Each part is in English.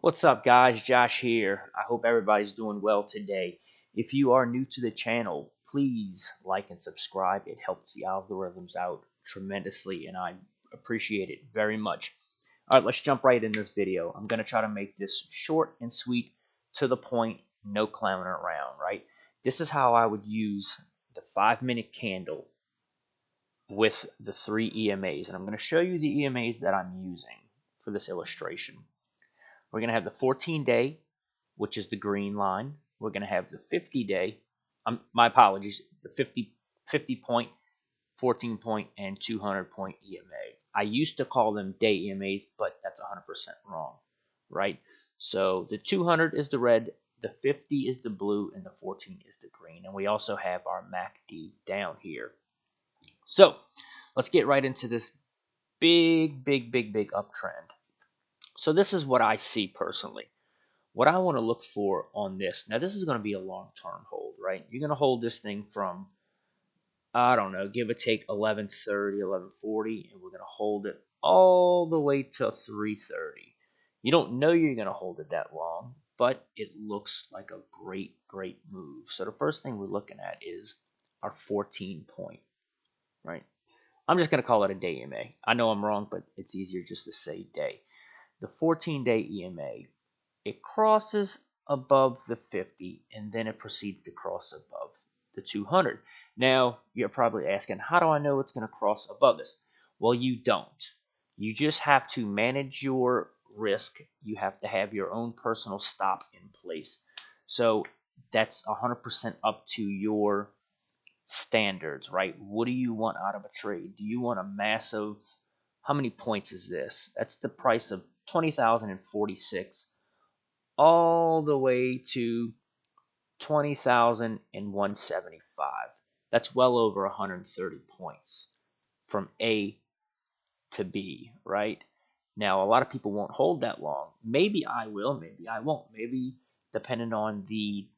What's up, guys? Josh here. I hope everybody's doing well today. If you are new to the channel, please like and subscribe. It helps the algorithms out tremendously, and I appreciate it very much. All right, let's jump right in this video. I'm going to try to make this short and sweet, to the point, no clowning around, right? This is how I would use the 5-minute candle with the 3 EMAs, and I'm going to show you the EMAs that I'm using for this illustration. We're going to have the 14-day, which is the green line. We're going to have the 50-day, my apologies, the 50 point, 14 point, and 200 point EMA. I used to call them day EMAs, but that's 100% wrong, right? So the 200 is the red, the 50 is the blue, and the 14 is the green. And we also have our MACD down here. So let's get right into this big uptrend. So this is what I see personally. What I want to look for on this, now this is going to be a long-term hold, right? You're going to hold this thing from, I don't know, give or take 11:30, 11:40, and we're going to hold it all the way till 3:30. You don't know you're going to hold it that long, but it looks like a great move. So the first thing we're looking at is our 14 point, right? I'm just going to call it a day EMA. I know I'm wrong, but it's easier just to say day. The 14-day EMA, it crosses above the 50 and then it proceeds to cross above the 200. Now, you're probably asking, how do I know it's going to cross above this? Well, you don't. You just have to manage your risk. You have to have your own personal stop in place. So that's 100% up to your standards, right? What do you want out of a trade? Do you want a massive, how many points is this? That's the price of 20,046 all the way to 20,175. That's well over 130 points from A to B, right? Now, a lot of people won't hold that long. Maybe I will, maybe I won't. Maybe depending on the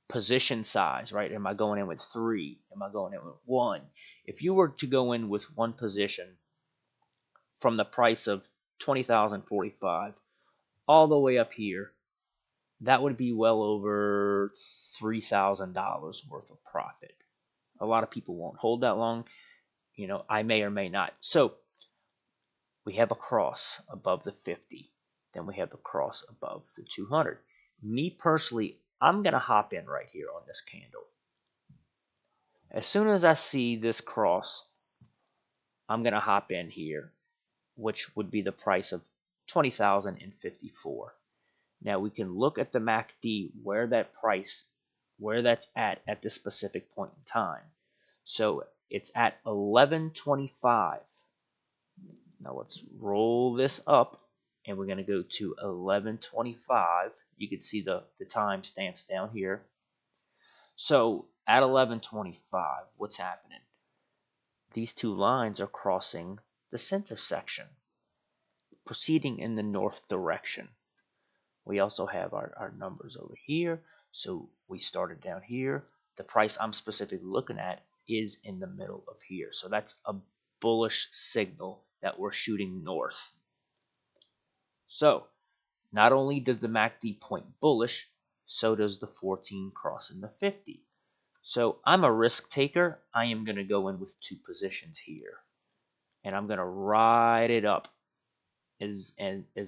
position size, right? Am I going in with 3? Am I going in with 1? If you were to go in with one position from the price of 20,045 all the way up here, that would be well over $3,000 worth of profit. A lot of people won't hold that long. I may or may not. So we have a cross above the 50. Then we have the cross above the 200. Me personally, I'm going to hop in right here on this candle. As soon as I see this cross, I'm going to hop in here, which would be the price of 20,054. Now we can look at the MACD where that's at this specific point in time. So it's at 11:25. Now let's roll this up, and we're going to go to 11:25. You can see the time stamps down here. So at 11:25, what's happening? These two lines are crossing the center section, proceeding in the north direction. We also have our numbers over here. So we started down here. The price I'm specifically looking at is in the middle of here. So that's a bullish signal that we're shooting north. So not only does the MACD point bullish, so does the 14 crossing the 50. So I'm a risk taker. I am going to go in with 2 positions here. And I'm going to ride it up as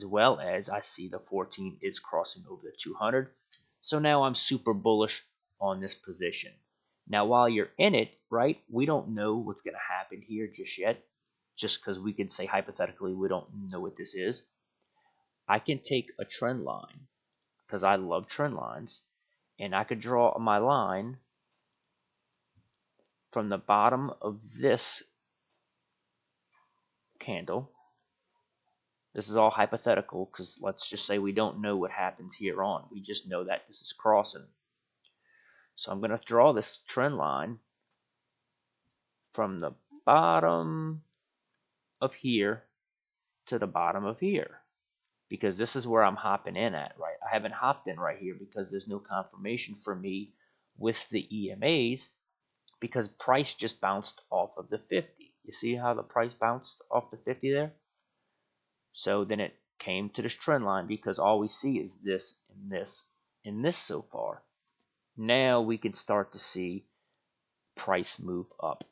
well as I see the 14 is crossing over the 200. So now I'm super bullish on this position. Now, while you're in it, right, we don't know what's going to happen here just yet, just because we could say hypothetically we don't know what this is. I can take a trend line, because I love trend lines, and I could draw my line from the bottom of this candle. This is all hypothetical because let's just say we don't know what happens here on. We just know that this is crossing. So I'm going to draw this trend line from the bottom of here to the bottom of here, because this is where I'm hopping in at, right? I haven't hopped in right here because there's no confirmation for me with the EMAs, because price just bounced off of the 50. You see how the price bounced off the 50 there? So then it came to this trend line because all we see is this and this and this so far. Now we can start to see price move up,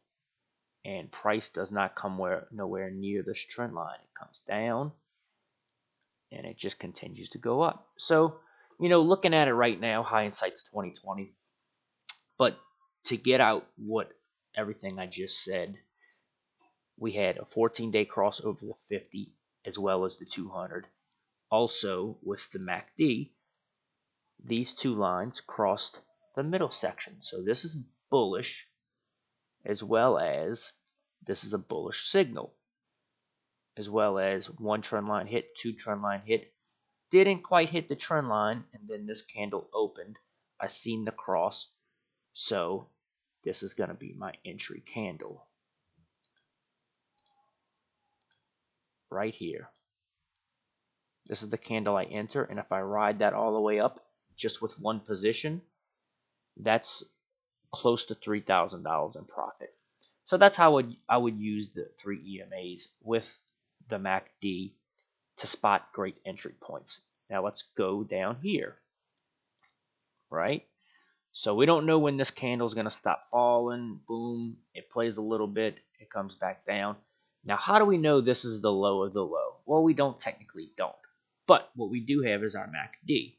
and price does not come nowhere near this trend line. It comes down and it just continues to go up. So, looking at it right now, hindsight's 2020. But to get out what everything I just said, we had a 14-day cross over the 50 as well as the 200. Also, with the MACD, these two lines crossed the middle section. So this is bullish, as well as this is a bullish signal, as well as one trend line hit, two trend line hit. Didn't quite hit the trend line, and then this candle opened. I seen the cross, so this is going to be my entry candle right here. This is the candle I enter, and if I ride that all the way up just with one position, that's close to $3,000 in profit. So that's how I would use the 3 EMAs with the MACD to spot great entry points. Now let's go down here, right? So we don't know when this candle is going to stop falling. Boom, it plays a little bit, it comes back down. Now, how do we know this is the low of the low? Well, we technically don't. But what we do have is our MACD.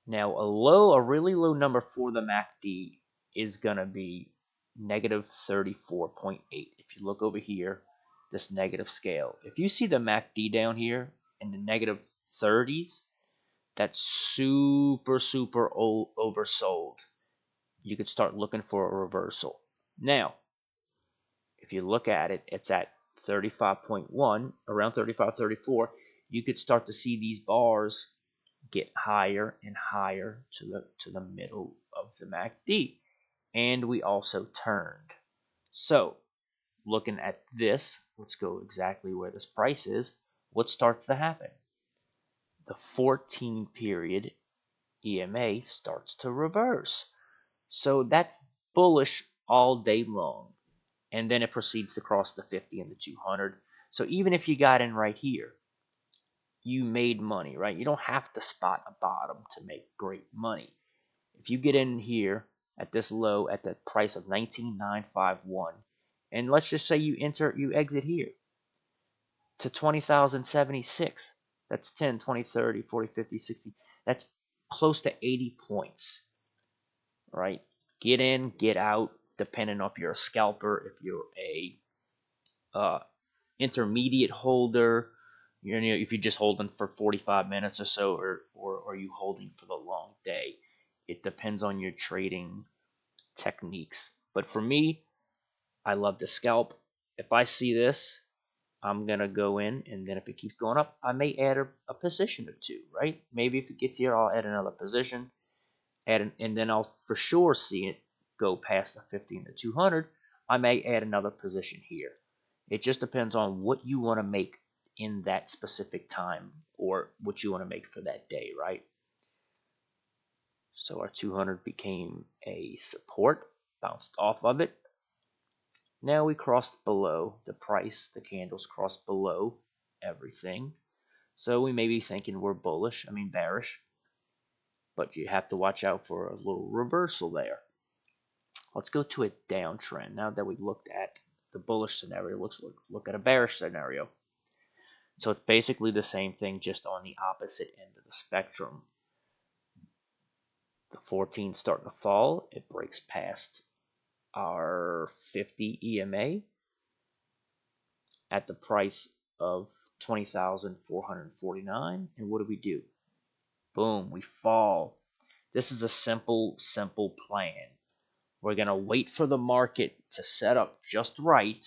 Now, a really low number for the MACD is going to be negative 34.8. If you look over here, this negative scale. If you see the MACD down here in the negative 30s, that's super, super oversold. You could start looking for a reversal. Now, if you look at it, it's at 35.1, around 35, 34. You could start to see these bars get higher and higher to the middle of the MACD. And we also turned. So, looking at this, let's go exactly where this price is. What starts to happen? The 14 period EMA starts to reverse. So that's bullish all day long. And then it proceeds to cross the 50 and the 200. So even if you got in right here, you made money, right? You don't have to spot a bottom to make great money. If you get in here at this low at the price of 19,951, and let's just say you exit here to 20,076, that's 10, 20, 30, 40, 50, 60, that's close to 80 points, right? Get in, get out, depending on if you're a scalper, if you're a intermediate holder, if you're just holding for 45 minutes or so, or are you holding for the long day? It depends on your trading techniques. But for me, I love to scalp. If I see this, I'm going to go in, and then if it keeps going up, I may add a position or two, right? Maybe if it gets here, I'll add another position, and then I'll for sure see it go past the 50 and the 200. I may add another position here. It just depends on what you want to make in that specific time, or what you want to make for that day, right? So our 200 became a support, bounced off of it. Now we crossed below the price, the candles crossed below everything. So we may be thinking we're bearish, but you have to watch out for a little reversal there. Let's go to a downtrend. Now that we looked at the bullish scenario, let's look at a bearish scenario. So it's basically the same thing, just on the opposite end of the spectrum. The 14 starting to fall. It breaks past our 50 EMA at the price of 20,449. And what do? Boom, we fall. This is a simple plan. We're going to wait for the market to set up just right.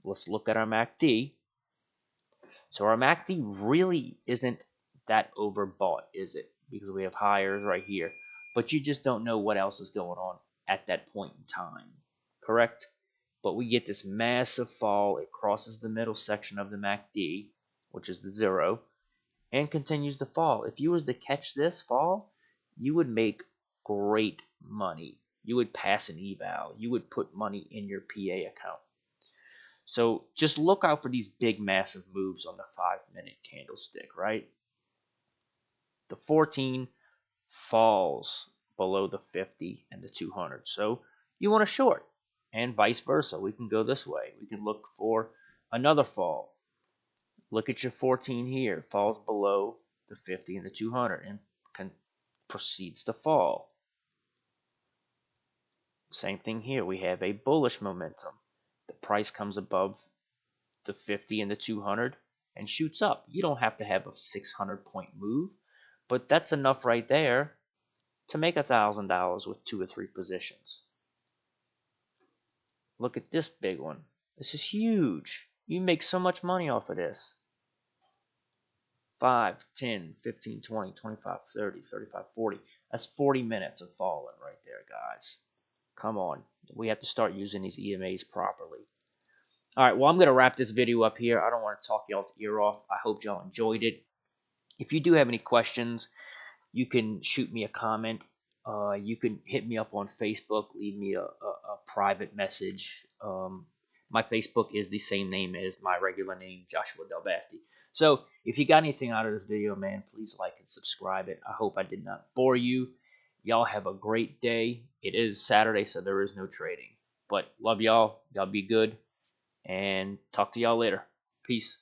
Let's look at our MACD. So our MACD really isn't that overbought, is it? Because we have higher right here. But you just don't know what else is going on at that point in time. Correct? But we get this massive fall. It crosses the middle section of the MACD, which is the 0, and continues to fall. If you was to catch this fall, you would make great money. You would pass an eval. You would put money in your PA account. So just look out for these big massive moves on the 5-minute candlestick, right? The 14 falls below the 50 and the 200. So you want to short, and vice versa. We can go this way. We can look for another fall. Look at your 14 here, falls below the 50 and the 200 and proceeds to fall. Same thing here. We have a bullish momentum. The price comes above the 50 and the 200 and shoots up. You don't have to have a 600-point move, but that's enough right there to make $1,000 with 2 or 3 positions. Look at this big one. This is huge. You make so much money off of this. 5, 10, 15, 20, 25, 30, 35, 40. That's 40 minutes of falling right there, guys. Come on. We have to start using these EMAs properly. All right, well, I'm going to wrap this video up here. I don't want to talk y'all's ear off. I hope y'all enjoyed it. If you do have any questions, you can shoot me a comment. You can hit me up on Facebook, leave me a private message. My Facebook is the same name as my regular name, Joshua Delbasti. So if you got anything out of this video, man, please like and subscribe it. I hope I did not bore you. Y'all have a great day. It is Saturday, so there is no trading. But love y'all. Y'all be good. And talk to y'all later. Peace.